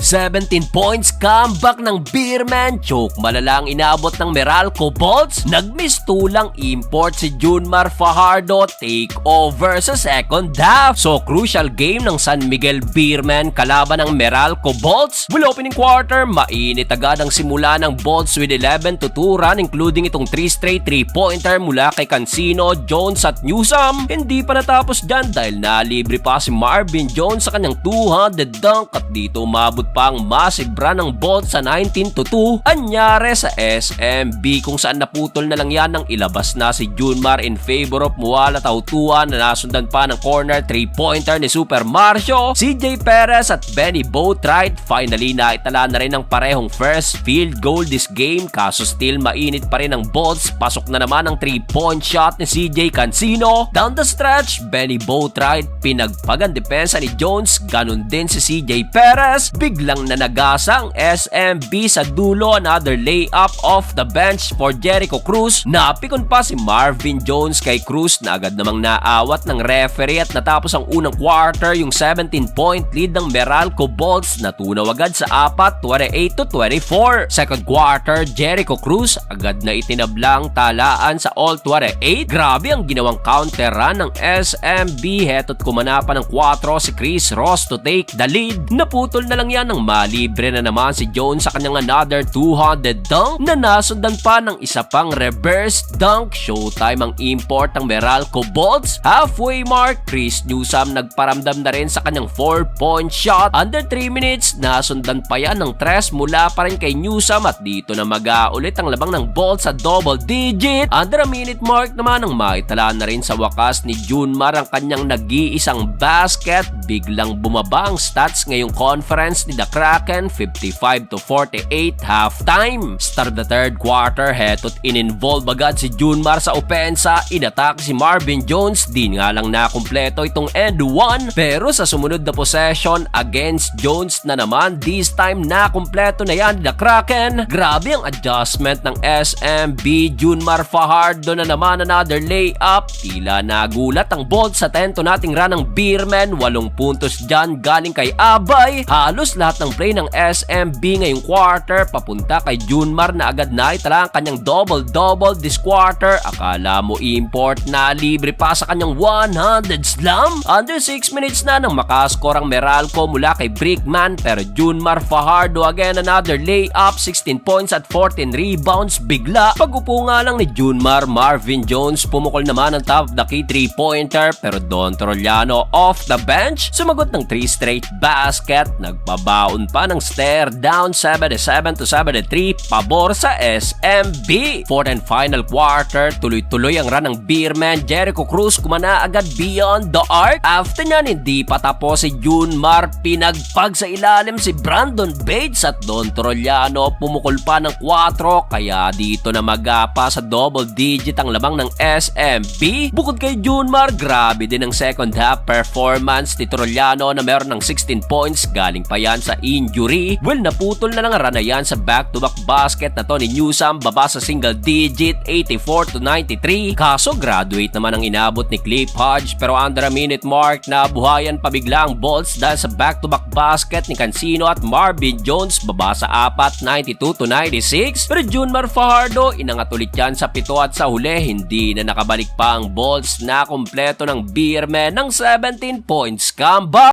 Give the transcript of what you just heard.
17 points comeback ng Beerman. Choke malala ang inabot ng Meralco Bolts. Nag-miss tulang import si Junmar Fajardo. Take over sa second half. So crucial game ng San Miguel Beerman kalaban ng Meralco Bolts. Mula opening quarter, mainit agad ang simula ng Bolts with 11-2 run including itong 3 straight 3-pointer mula kay Cancino, Jones at Newsome. Hindi pa natapos dyan dahil nalibre pa si Marvin Jones sa kanyang 200 dunk at dito umabot pa ang massive run ng Bolts sa 19-2. Anyare sa SMB kung saan naputol na lang yan nang ilabas na si Junmar in favor of Muala Tautuan na nasundan pa ng corner 3-pointer ni Super Marcio. CJ Perez at Benny Boatwright finally naitala na rin ang parehong first field goal this game kaso still mainit pa rin ang Bolts. Pasok na naman ang 3-point shot ni CJ Cancino. Down the stretch, Benny Boatwright pinagpagan depensa ni Jones, ganun din si CJ Perez. Biglang nanagasa ang SMB sa dulo, another layup off the bench for Jericho Cruz. Napikon pa si Marvin Jones kay Cruz na agad namang naawat ng referee at natapos ang unang quarter yung 17-point lead ng Meralco Bolts na tunaw agad sa 4, 28-24. Second quarter, Jericho Cruz agad na itinablang talaan sa all 28. Grabe ang ginawang counter run ng SMB. Heto't kumana pa ng 4 si Chris Ross to take the lead. Naputol na lang yan ng malibre na naman si Jones sa kanyang another 200 dunk na nasundan pa ng isa pang reverse dunk. Showtime ang import ng Meralco Bolts. Halfway mark, Chris Newsome nagparamdam na rin sa kanyang 4-point shot. Under 3 minutes, nasundan pa yan ng 3 mula pa rin kay Newsome at dito na mag-aulit ang labang ng Bolts sa double digit. Under a minute mark naman ang maitala na rin sa wakas ni Junmar ang kanyang nag-iisang basket. Biglang bumaba ang stats ngayong conference ni The Kraken, 55-48 halftime. Start the third quarter, heto't in-involve agad si Junmar sa opensa. Inatak si Marvin Jones, di nga lang nakumpleto itong end 1 pero sa sumunod na possession against Jones na naman, this time nakumpleto na yan ni The Kraken. Grabe ang adjustment ng SMB. Junmar Fajardo na naman, another layup. Tila nagulat ang Bolts sa 10 nating run ng Beerman. 8 puntos dyan galing kay Abay. Halos lahat ng play ng SMB ngayong quarter papunta kay Junmar na agad na itala ang kanyang double-double this quarter. Akala mo import na libre pa sa kanyang 100 slam. Under 6 minutes na nang makascore ang Meralco mula kay Brickman pero Junmar Fajardo again another layup, 16 points at 14 rebounds. Bigla pag-upo nga lang ni Junmar, Marvin Jones pumukol naman ang top of the key 3-pointer pero Don Trollano off the bench sumagot ng 3 straight basket. Nagpabaon pa ng stare down 77-73 pabor sa SMB. Fourth and final quarter, tuloy-tuloy ang run ng Beerman. Jericho Cruz kumana agad beyond the arc. After nyan hindi pa tapos si Junmar, pinagpag sa ilalim si Brandon Bates at Don Trollano pumukol pa ng 4 kaya dito na magapa sa double digit ang lamang ng SMB. Bukod kay Junmar, grabe din ang second half performance ni Trollano na meron ng 16 points, galing pa yan sa injury. Well, naputol na lang ang run na yan sa back-to-back basket na to ni Newsome, baba sa single digit 84-93. Kaso graduate naman ang inabot ni Cliff Hodge pero under a minute mark nabuhayan pabigla ang Bolts dahil sa back-to-back basket ni Cancino at Marvin Jones, baba sa 4 92-96. Pero Junmar Fajardo inangat ulit yan sa 7 at sa huli hindi na nakabalik pa ang Bolts na kumpleto ng Beerman ng 17 points comeback.